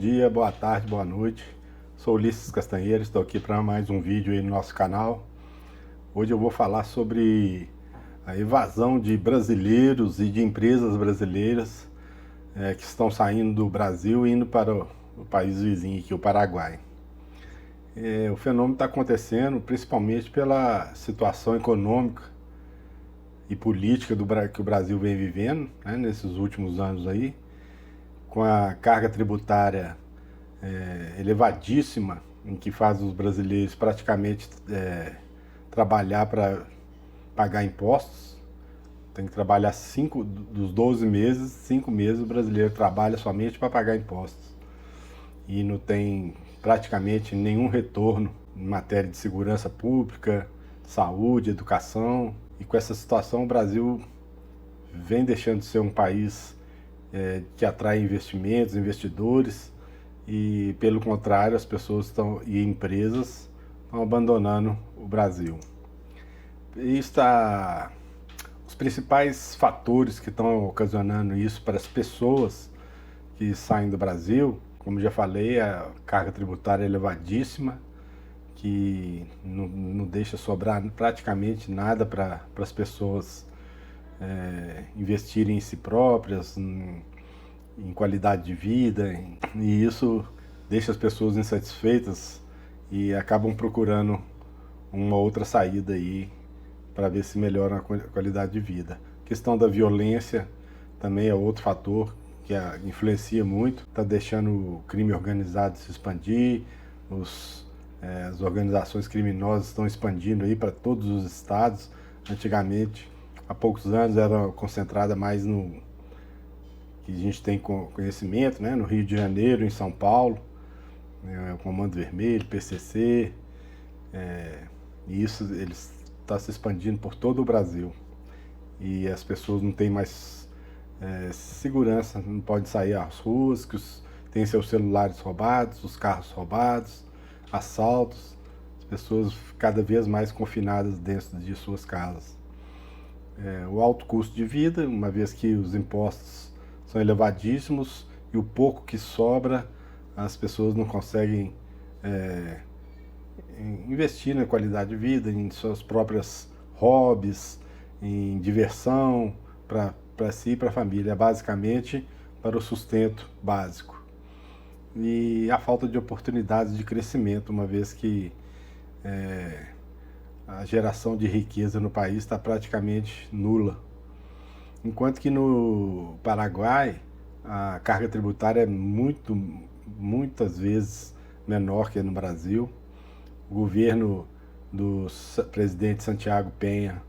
dia, boa tarde, boa noite. Sou Ulisses Castanheira, estou aqui para mais um vídeo aí no nosso canal. Hoje eu vou falar sobre a evasão de brasileiros e de empresas brasileiras que estão saindo do Brasil e indo para o país vizinho aqui, o Paraguai. O fenômeno está acontecendo principalmente pela situação econômica e política que o Brasil vem vivendo, né, nesses últimos anos aí, com a carga tributária elevadíssima, em que faz os brasileiros praticamente trabalhar para pagar impostos. Tem que trabalhar dos 12 meses, 5 meses o brasileiro trabalha somente para pagar impostos. E não tem praticamente nenhum retorno em matéria de segurança pública, saúde, educação. E com essa situação o Brasil vem deixando de ser um país que atrai investimentos, investidores, e pelo contrário as pessoas e empresas estão abandonando o Brasil. E os principais fatores que estão ocasionando isso para as pessoas que saem do Brasil, como já falei, a carga tributária é elevadíssima, que não deixa sobrar praticamente nada para as pessoas investirem em si próprias, em qualidade de vida, e isso deixa as pessoas insatisfeitas e acabam procurando uma outra saída aí para ver se melhora a qualidade de vida. A questão da violência também é outro fator que influencia muito, está deixando o crime organizado se expandir, as organizações criminosas estão expandindo aí para todos os estados. Antigamente, há poucos anos, era concentrada mais no que a gente tem conhecimento, né, no Rio de Janeiro, em São Paulo, o Comando Vermelho, PCC, e isso está se expandindo por todo o Brasil. E as pessoas não têm mais segurança, não podem sair às ruas, têm seus celulares roubados, os carros roubados, assaltos, as pessoas cada vez mais confinadas dentro de suas casas. O alto custo de vida, uma vez que os impostos são elevadíssimos e o pouco que sobra as pessoas não conseguem investir na qualidade de vida, em suas próprias hobbies, em diversão para si e para a família, basicamente para o sustento básico. E a falta de oportunidades de crescimento, uma vez que a geração de riqueza no país está praticamente nula. Enquanto que no Paraguai a carga tributária é muitas vezes menor que no Brasil. O governo do presidente Santiago Peña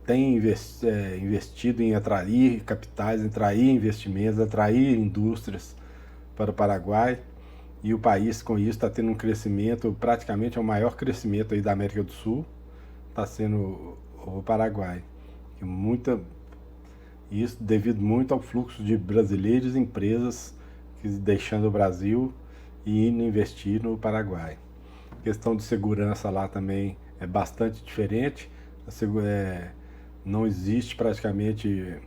tem investido em atrair capitais, atrair investimentos, atrair indústrias para o Paraguai, e o país com isso está tendo um crescimento, praticamente é o maior crescimento aí da América do Sul, está sendo o Paraguai. Isso devido muito ao fluxo de brasileiros e empresas deixando o Brasil e indo investir no Paraguai. A questão de segurança lá também é bastante diferente. Não existe praticamente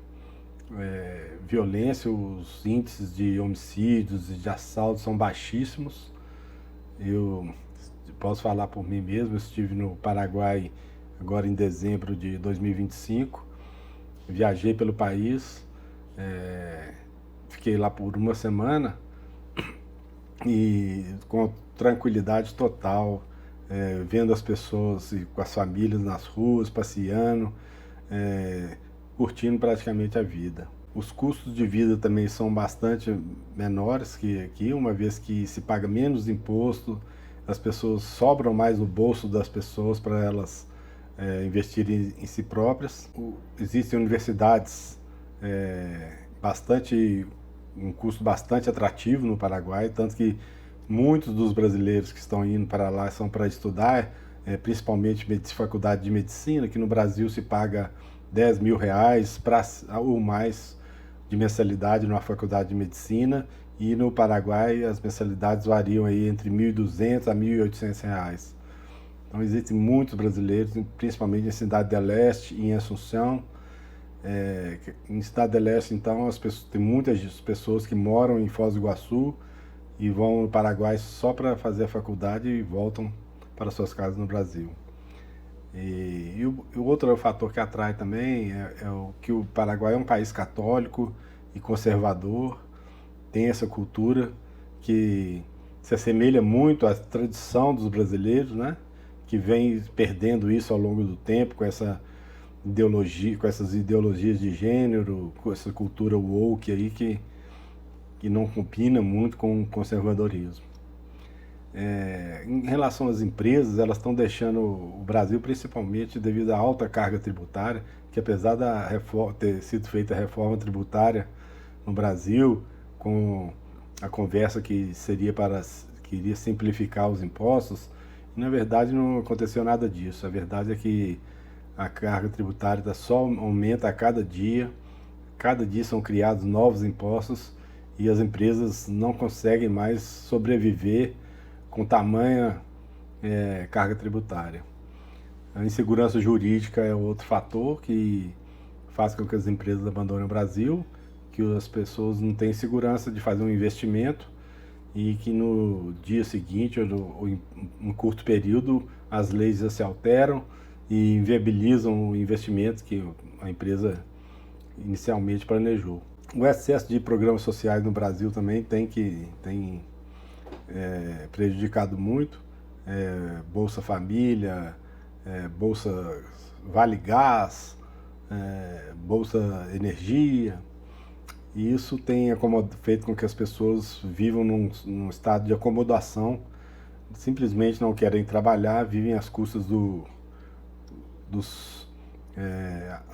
violência, os índices de homicídios e de assaltos são baixíssimos. Eu posso falar por mim mesmo, eu estive no Paraguai agora em dezembro de 2025, viajei pelo país, fiquei lá por uma semana e com tranquilidade total, vendo as pessoas com as famílias nas ruas, passeando, curtindo praticamente a vida. Os custos de vida também são bastante menores que aqui, uma vez que se paga menos imposto, as pessoas sobram mais no bolso das pessoas para elas investirem em si próprias. Existem universidades um custo bastante atrativo no Paraguai, tanto que muitos dos brasileiros que estão indo para lá são para estudar, principalmente faculdade de medicina, que no Brasil se paga R$10 mil ou mais de mensalidade numa faculdade de medicina, e no Paraguai as mensalidades variam aí entre R$1.200 a R$1.800. Então existem muitos brasileiros, principalmente em Cidade del Este e em Assunção. Em Cidade del Este, então, tem muitas pessoas que moram em Foz do Iguaçu, e vão no Paraguai só para fazer a faculdade e voltam para suas casas no Brasil. O outro fator que atrai também é o que o Paraguai é um país católico e conservador, tem essa cultura que se assemelha muito à tradição dos brasileiros, né? Que vem perdendo isso ao longo do tempo com essa ideologia, com essas ideologias de gênero, com essa cultura woke aí que não combina muito com o conservadorismo. Em relação às empresas, elas estão deixando o Brasil, principalmente devido à alta carga tributária, que apesar ter sido feita a reforma tributária no Brasil, com a conversa que iria simplificar os impostos, na verdade não aconteceu nada disso. A verdade é que a carga tributária só aumenta a cada dia são criados novos impostos e as empresas não conseguem mais sobreviver com tamanha carga tributária. A insegurança jurídica é outro fator que faz com que as empresas abandonem o Brasil, que as pessoas não têm segurança de fazer um investimento e que no dia seguinte ou em curto período as leis já se alteram e inviabilizam o investimento que a empresa inicialmente planejou. O excesso de programas sociais no Brasil também tem prejudicado muito, Bolsa Família, Bolsa Vale Gás, Bolsa Energia, e isso tem feito com que as pessoas vivam num estado de acomodação, simplesmente não querem trabalhar, vivem às custas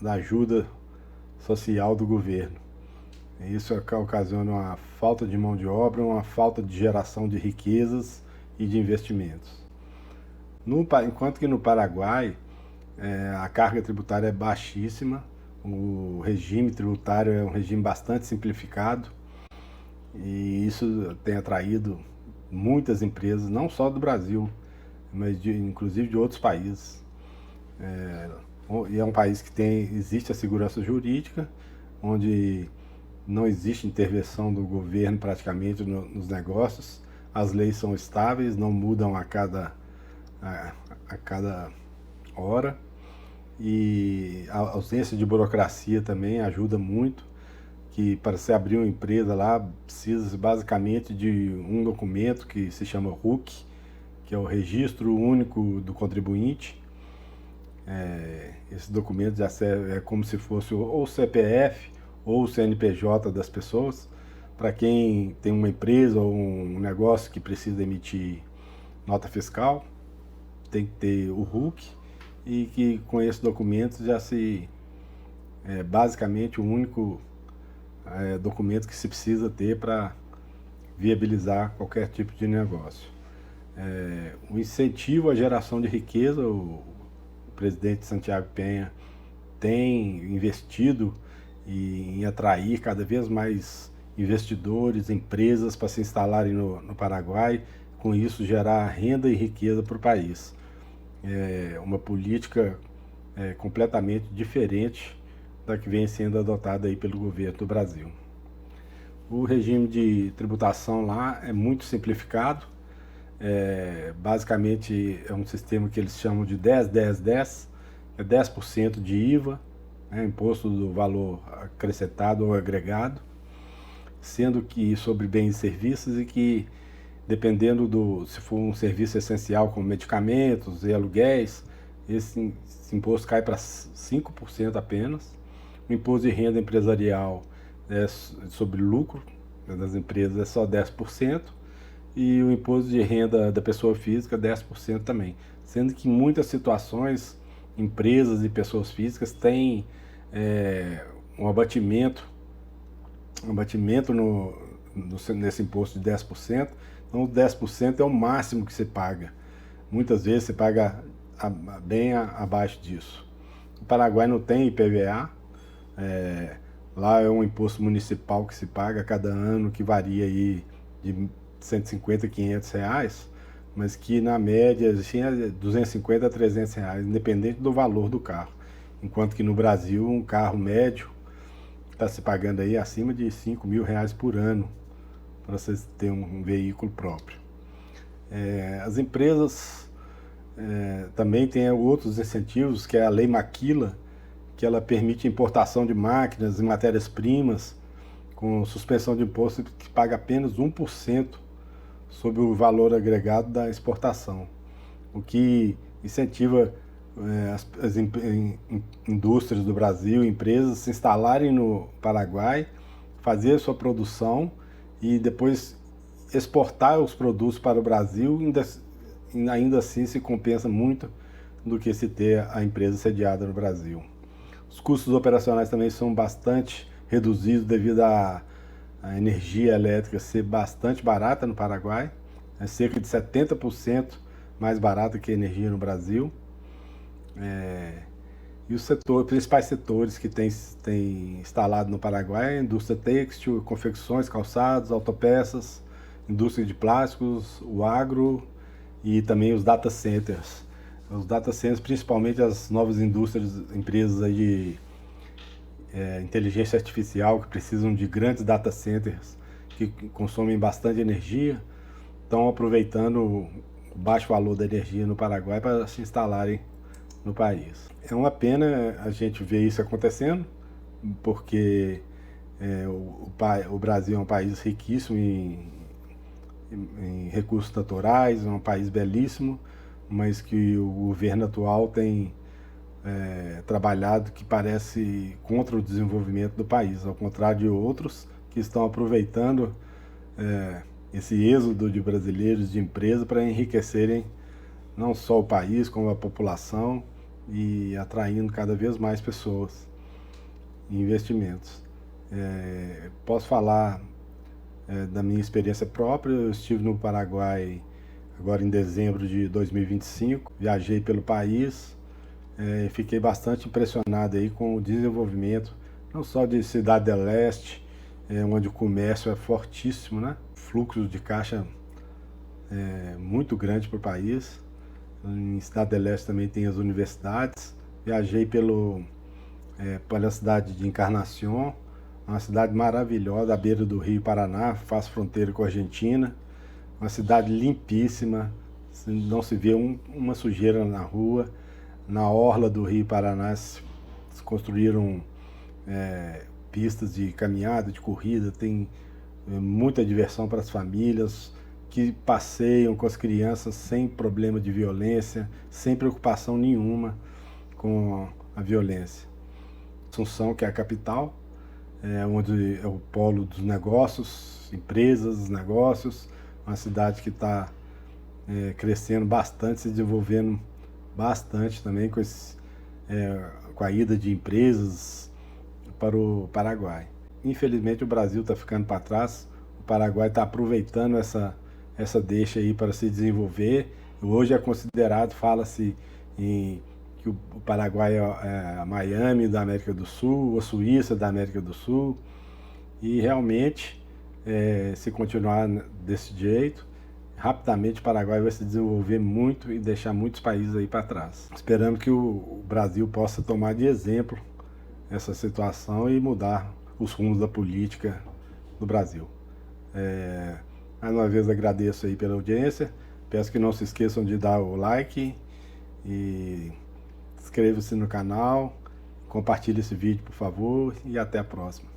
da ajuda social do governo. Isso ocasiona uma falta de mão de obra, uma falta de geração de riquezas e de investimentos. Enquanto que no Paraguai a carga tributária é baixíssima, o regime tributário é um regime bastante simplificado e isso tem atraído muitas empresas, não só do Brasil, mas inclusive de outros países. E é um país que existe a segurança jurídica, onde não existe intervenção do governo praticamente nos negócios, as leis são estáveis, não mudam a cada hora, e a ausência de burocracia também ajuda muito, que para se abrir uma empresa lá precisa basicamente de um documento que se chama RUC, que é o Registro Único do Contribuinte. Esse documento já serve, como se fosse ou o CPF ou o CNPJ das pessoas, para quem tem uma empresa ou um negócio que precisa emitir nota fiscal, tem que ter o RUC, e que com esse documento já basicamente o único documento que se precisa ter para viabilizar qualquer tipo de negócio. O incentivo à geração de riqueza, o presidente Santiago Peña tem investido em atrair cada vez mais investidores, empresas para se instalarem no Paraguai, com isso gerar renda e riqueza para o país. Uma política completamente diferente da que vem sendo adotada aí pelo governo do Brasil. O regime de tributação lá é muito simplificado, basicamente é um sistema que eles chamam de 10-10-10, 10% de IVA, imposto do valor acrescentado ou agregado, sendo que sobre bens e serviços, e que dependendo se for um serviço essencial como medicamentos e aluguéis, esse imposto cai para 5% apenas. O imposto de renda empresarial sobre lucro das empresas é só 10%, e o imposto de renda da pessoa física 10% também, sendo que em muitas situações empresas e pessoas físicas têm um abatimento nesse imposto de 10%, então 10% é o máximo que se paga. Muitas vezes você paga bem abaixo disso. O Paraguai não tem IPVA, lá é um imposto municipal que se paga a cada ano, que varia aí de 150 a 500 reais, mas que na média assim, é 250 a 300 reais, independente do valor do carro. Enquanto que no Brasil um carro médio está se pagando aí acima de 5 mil reais por ano para você ter um veículo próprio. As empresas também têm outros incentivos, que é a Lei Maquila, que ela permite importação de máquinas e matérias-primas com suspensão de imposto que paga apenas 1% sobre o valor agregado da exportação, o que incentiva as indústrias do Brasil, empresas, se instalarem no Paraguai, fazer a sua produção e depois exportar os produtos para o Brasil, ainda assim se compensa muito do que se ter a empresa sediada no Brasil. Os custos operacionais também são bastante reduzidos devido à energia elétrica ser bastante barata no Paraguai, é cerca de 70% mais barata que a energia no Brasil. E os principais setores que tem instalado no Paraguai é a indústria têxtil, confecções, calçados, autopeças, indústria de plásticos, o agro e também os data centers. Os data centers, principalmente as novas indústrias, empresas aí de inteligência artificial que precisam de grandes data centers que consomem bastante energia, estão aproveitando o baixo valor da energia no Paraguai para se instalarem no país. É uma pena a gente ver isso acontecendo, porque o Brasil é um país riquíssimo em recursos naturais, é um país belíssimo, mas que o governo atual tem trabalhado que parece contra o desenvolvimento do país, ao contrário de outros que estão aproveitando esse êxodo de brasileiros de empresa para enriquecerem não só o país, como a população e atraindo cada vez mais pessoas e investimentos. Posso falar da minha experiência própria. Eu estive no Paraguai agora em dezembro de 2025, viajei pelo país, fiquei bastante impressionado aí com o desenvolvimento, não só de Cidade del Este, onde o comércio é fortíssimo, né? Fluxo de caixa muito grande para o país. Em Cidade del Este também tem as universidades. Viajei pela cidade de Encarnación, uma cidade maravilhosa, à beira do Rio Paraná, faz fronteira com a Argentina. Uma cidade limpíssima, não se vê uma sujeira na rua. Na orla do Rio Paraná se construíram pistas de caminhada, de corrida, tem muita diversão para as famílias que passeiam com as crianças sem problema de violência, sem preocupação nenhuma com a violência. Assunção, que é a capital, onde é o polo dos negócios, empresas, negócios, uma cidade que está crescendo bastante, se desenvolvendo bastante também com a ida de empresas para o Paraguai. Infelizmente o Brasil está ficando para trás, o Paraguai está aproveitando essa deixa aí para se desenvolver. Hoje é considerado, fala-se que o Paraguai é a Miami da América do Sul, a Suíça da América do Sul, e realmente, se continuar desse jeito, rapidamente o Paraguai vai se desenvolver muito e deixar muitos países aí para trás. Esperando que o Brasil possa tomar de exemplo essa situação e mudar os rumos da política do Brasil. Mais uma vez agradeço aí pela audiência, peço que não se esqueçam de dar o like e inscreva-se no canal, compartilhe esse vídeo por favor e até a próxima.